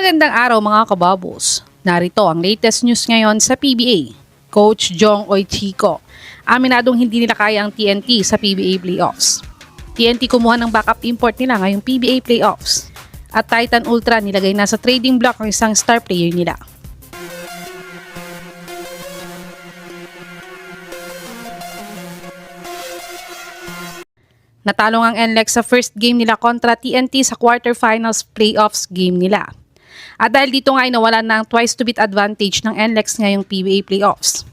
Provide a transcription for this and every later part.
Magandang araw mga kababos. Narito ang latest news ngayon sa PBA. Coach Jong Oichico, aminadong hindi nila kaya ang TNT sa PBA playoffs. TNT kumuha ng backup import nila ngayong PBA playoffs. At Titan Ultra nilagay na sa trading block ang isang star player nila. Natalo ang NLEX sa first game nila kontra TNT sa quarterfinals playoffs game nila. At dahil dito nga ay nawalan na ang twice to beat advantage ng NLEX ngayong PBA playoffs.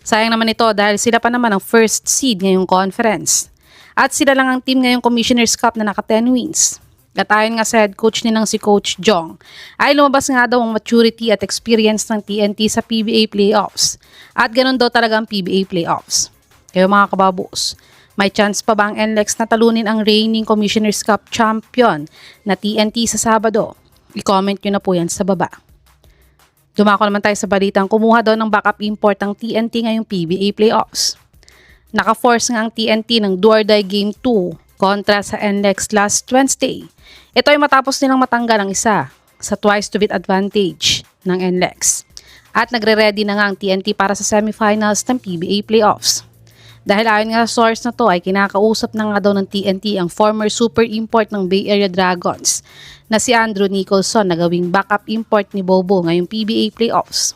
Sayang naman ito dahil sila pa naman ang first seed ngayong conference. At sila lang ang team ngayong Commissioner's Cup na naka 10 wins. At ayon nga sa head coach nilang si Coach Jong, ay lumabas nga daw ang maturity at experience ng TNT sa PBA playoffs. At ganun daw talaga ang PBA playoffs. Kaya mga kababos, may chance pa ba ang NLEX na talunin ang reigning Commissioner's Cup champion na TNT sa Sabado? I-comment nyo na po yan sa baba. Dumako naman tayo sa balitang kumuha daw ng backup import ang TNT ngayong PBA playoffs. Naka-force nga ang TNT ng do-or-die Game 2 kontra sa NLEX last Wednesday. Ito ay matapos nilang matanggal ang isa sa twice to beat advantage ng NLEX. At nagre-ready na nga ang TNT para sa semifinals ng PBA playoffs. Dahil ayon nga sa source na to ay kinakausap na nga daw ng TNT ang former super import ng Bay Area Dragons na si Andrew Nicholson na gawing backup import ni Bobo ngayong PBA playoffs.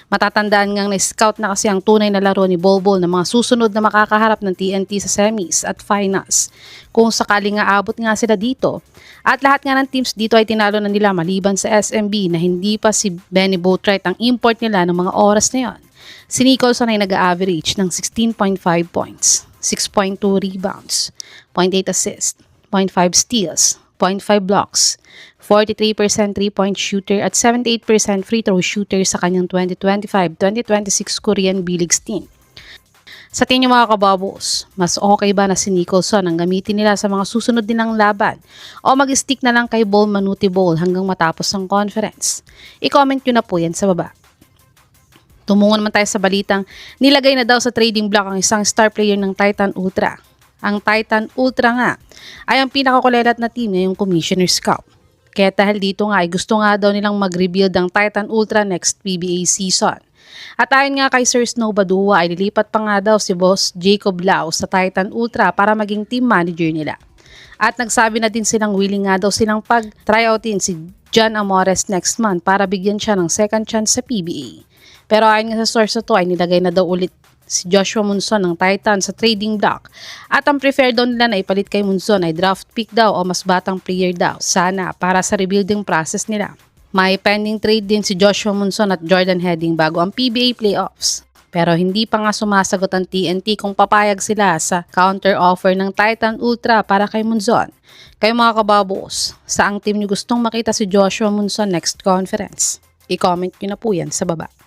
Matatandaan ngang na-scout na kasi ang tunay na laro ni Bobo na mga susunod na makakaharap ng TNT sa semis at finals kung sakaling nga abot nga sila dito. At lahat nga ng teams dito ay tinalo na nila maliban sa SMB na hindi pa si Benny Boatwright ang import nila ng mga oras na yon. Si Nicholson ay nag-average ng 16.5 points, 6.2 rebounds, 0.8 assists, 0.5 steals, 0.5 blocks, 43% 3-point shooter at 78% free throw shooter sa kanyang 2025-2026 Korean B-League team. Sa tingin mga kababos, mas okay ba na si Nicholson ang gamitin nila sa mga susunod nilang laban o mag-stick na lang kay Bol Manuti Bol hanggang matapos ang conference? I-comment nyo na po yan sa baba. Tumungo naman tayo sa balitang nilagay na daw sa trading block ang isang star player ng Titan Ultra. Ang Titan Ultra nga ay ang pinakakulelat na team ngayong Commissioner's Cup. Kaya dahil dito nga ay gusto nga daw nilang mag-rebuild ang Titan Ultra next PBA season. At ayon nga kay Sir Snow Badua ay lilipat pa nga daw si Boss Jacob Lau sa Titan Ultra para maging team manager nila. At nagsabi na din silang willing nga daw silang pag-tryoutin si John Amores next month para bigyan siya ng second chance sa PBA. Pero ayon nga sa source na to ay nilagay na daw ulit si Joshua Munson ng Titan sa trading block. At ang preferred daw nila na ipalit kay Munson ay draft pick daw o mas batang player daw sana para sa rebuilding process nila. May pending trade din si Joshua Munson at Jordan Heading bago ang PBA playoffs. Pero hindi pa nga sumasagot ang TNT kung papayag sila sa counter offer ng Titan Ultra para kay Munson. Kayo mga kababos, saang team niyo gustong makita si Joshua Munson next conference? I-comment nyo na po yan sa baba.